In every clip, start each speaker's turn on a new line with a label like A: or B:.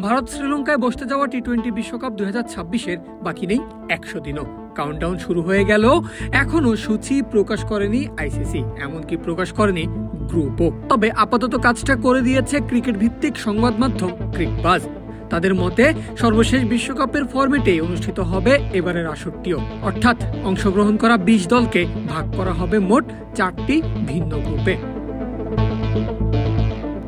A: ভারত শ্রীলঙ্কায় বসতে যাওয়া টি-20 বিশ্বকাপ 2026-এর বাকি নেই 100 দিনও। কাউন্টডাউন শুরু হয়ে গেল, এখনো সূচি প্রকাশ করেনি আইসিসি, এমনকি প্রকাশ করেনি গ্রুপও। তবে আপাতত কাজটা করে দিয়েছে ক্রিকেট ভিত্তিক সংবাদ মাধ্যম ক্রিকবাজ। তাদের মতে সর্বশেষ বিশ্বকাপের ফরম্যাটে অনুষ্ঠিত হবে এবারের আসরটিও, অর্থাৎ অংশগ্রহণ করা 20 দলকে ভাগ করা হবে মোট 4টি ভিন্ন গ্রুপে।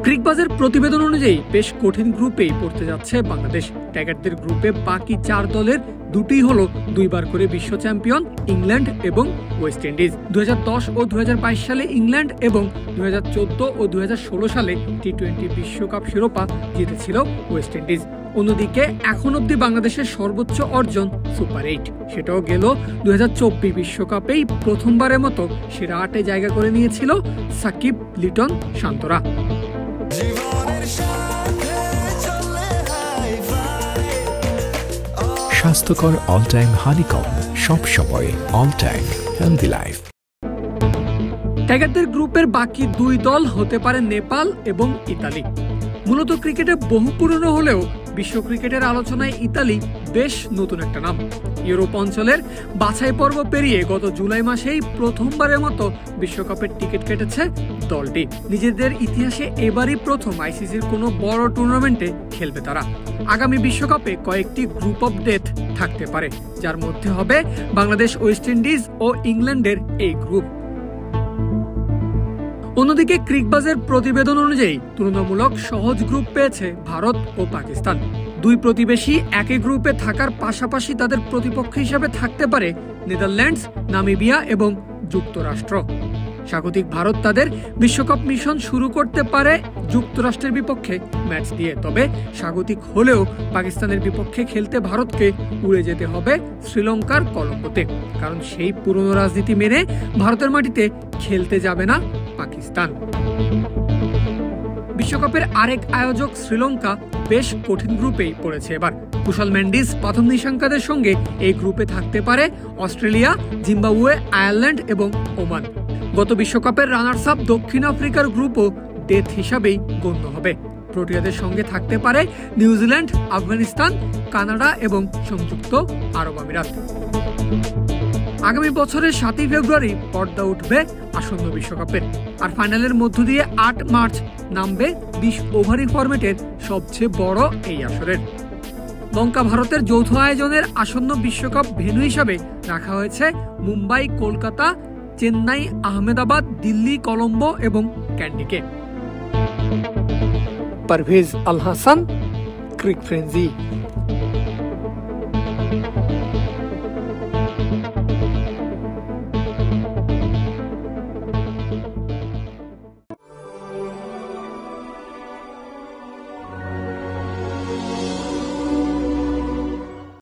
A: ক্রিকবাজের প্রতিবেদন অনুযায়ী বেশ কঠিন গ্রুপেই পড়তে যাচ্ছে বাংলাদেশ। টাইগারদের গ্রুপে বাকি 4 দলের দুটি হলো 2 বার করে বিশ্ব চ্যাম্পিয়ন ইংল্যান্ড এবং ওয়েস্ট ইন্ডিজ। 2010 ও 2022 সালে ইংল্যান্ড এবং 2014 ও 2016 সালে টি-20 বিশ্বকাপ শিরোপা জিতেছিল ওয়েস্ট ইন্ডিজ। অন্যদিকে এখন অব্দি বাংলাদেশের সর্বোচ্চ অর্জন সুপার 8, সেটাও গেল 2024 বিশ্বকাপেই প্রথমবারের মতো সেরা 8-এ জায়গা করে নিয়েছিল সাকিব, লিটন, শান্তরা।
B: স্বাস্থ্যকর অল টাইম হানিকম, সব সময় অল টাইম হেলদি লাইফ।
A: টাইগারদের গ্রুপের বাকি 2 দল হতে পারে নেপাল এবং ইতালি। মূলত ক্রিকেটে বহু পুরনো হলেও বিশ্ব ক্রিকেটের আলোচনায় ইতালি বেশ নতুন একটা নাম। ইউরোপ অঞ্চলের বাছাই পর্ব পেরিয়ে গত জুলাই মাসেই প্রথমবারের মতো বিশ্বকাপের টিকিট কেটেছে দলটি। নিজেদের ইতিহাসে এবারই প্রথম আইসিসির কোনো বড় টুর্নামেন্টে খেলবে তারা। আগামী বিশ্বকাপে কয়েকটি গ্রুপ অফ ডেথ থাকতে পারে, যার মধ্যে হবে বাংলাদেশ, ওয়েস্ট ইন্ডিজ ও ইংল্যান্ডের এই গ্রুপ। অন্যদিকে ক্রিকবাজের প্রতিবেদন অনুযায়ী তুলনামূলক সহজ গ্রুপ পেয়েছে ভারত ও পাকিস্তান। 2 প্রতিবেশী একই গ্রুপে থাকার পাশাপাশি তাদের প্রতিপক্ষ হিসেবে থাকতে পারে নেদারল্যান্ডস, নামিবিয়া এবং যুক্তরাষ্ট্র। স্বাগতিক ভারত তাদের বিশ্বকাপ মিশন শুরু করতে পারে যুক্তরাষ্ট্রের বিপক্ষে ম্যাচ দিয়ে। তবে স্বাগতিক হলেও পাকিস্তানের বিপক্ষে খেলতে ভারতকে উড়ে যেতে হবে শ্রীলঙ্কার কলম্বোতে, কারণ সেই পুরনো রাজনীতি মেনে ভারতের মাটিতে খেলতে যাবে না পাকিস্তান। বিশ্বকাপের আরেক আয়োজক শ্রীলঙ্কা বেশ কঠিন গ্রুপেই পড়েছে এবার। কুশল মেন্ডিস, প্রথম নিশাঙ্কাদের সঙ্গে এই গ্রুপে থাকতে পারে অস্ট্রেলিয়া, জিম্বাবুয়ে, আয়ারল্যান্ড এবং ওমান। গত বিশ্বকাপের রানার্স আপ দক্ষিণ আফ্রিকার গ্রুপও ডেথ হিসাবেই গণ্য হবে। প্রোটিয়াদের সঙ্গে থাকতে পারে নিউজিল্যান্ড, আফগানিস্তান, কানাডা এবং সংযুক্ত আরব আমিরাত। আগামী বছরের 7 ফেব্রুয়ারি পর্দা উঠবে আসন্ন বিশ্বকাপের, আর ফাইনালের মধ্য দিয়ে 8 মার্চ নামবে 20 ওভারি ফরম্যাটের সবচেয়ে বড় এই আসরের। লঙ্কা ভারতের যৌথ আয়োজনের আসন্ন বিশ্বকাপ ভেন্যু হিসাবে রাখা হয়েছে মুম্বাই, কলকাতা, চেন্নাই, আহমেদাবাদ, দিল্লি, কলম্বো এবং ক্যান্ডিকে। পারভেজ আল হাসান, ক্রিক ফ্রেন্জি।